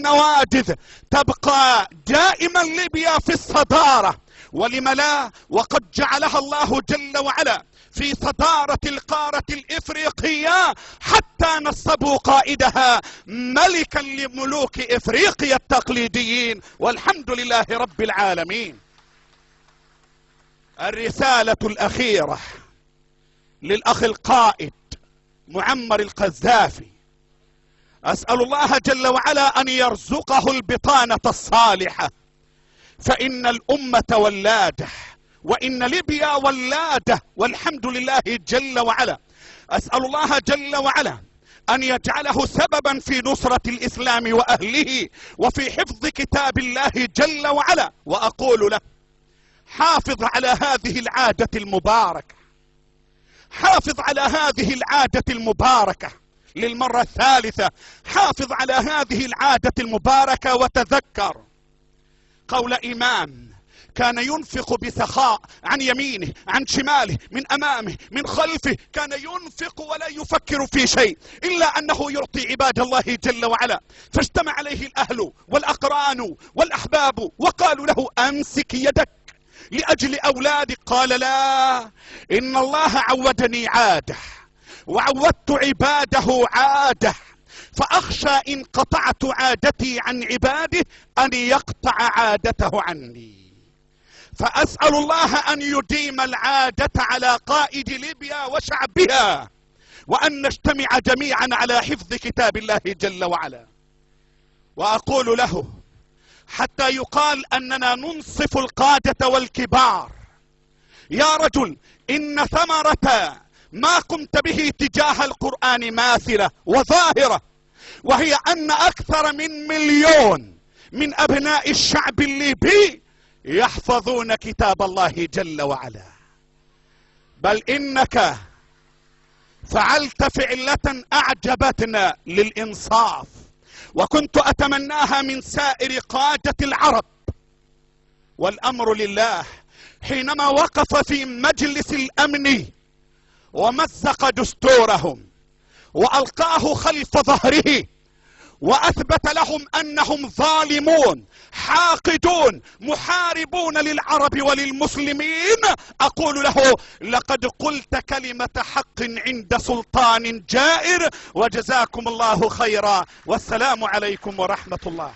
النواجذ تبقى دائما ليبيا في الصدارة. ولم لا؟ وقد جعلها الله جل وعلا في صدارة القارة الإفريقية، حتى نصبوا قائدها ملكا لملوك إفريقيا التقليديين، والحمد لله رب العالمين. الرسالة الأخيرة للأخ القائد معمر القذافي، أسأل الله جل وعلا أن يرزقه البطانة الصالحة، فإن الأمة ولادة، وإن ليبيا ولادة، والحمد لله جل وعلا. أسأل الله جل وعلا أن يجعله سببا في نصرة الإسلام وأهله وفي حفظ كتاب الله جل وعلا. وأقول له: حافظ على هذه العادة المباركة، حافظ على هذه العادة المباركة للمرة الثالثة، حافظ على هذه العادة المباركة. وتذكر قول إمام كان ينفق بسخاء، عن يمينه عن شماله من أمامه من خلفه، كان ينفق ولا يفكر في شيء إلا أنه يعطي عباد الله جل وعلا. فاجتمع عليه الأهل والأقران والأحباب وقالوا له: أمسك يدك لأجل أولادك. قال: لا، إن الله عودني عادة وعودت عباده عادة، فأخشى إن قطعت عادتي عن عباده أن يقطع عادته عني. فأسأل الله أن يديم العادة على قائد ليبيا وشعبها، وأن نجتمع جميعا على حفظ كتاب الله جل وعلا. وأقول له: حتى يقال أننا ننصف القادة والكبار، يا رجل، إن ثمرة ما قمت به تجاه القرآن ماثلة وظاهرة، وهي أن أكثر من 1,000,000 من أبناء الشعب الليبي يحفظون كتاب الله جل وعلا. بل إنك فعلت فعلة أعجبتنا للإنصاف، وكنت أتمناها من سائر قادة العرب. والأمر لله، حينما وقف في مجلس الأمن ومزق دستورهم وألقاه خلف ظهره وأثبت لهم أنهم ظالمون حاقدون محاربون للعرب وللمسلمين، أقول له: لقد قلت كلمة حق عند سلطان جائر، وجزاكم الله خيرا، والسلام عليكم ورحمة الله.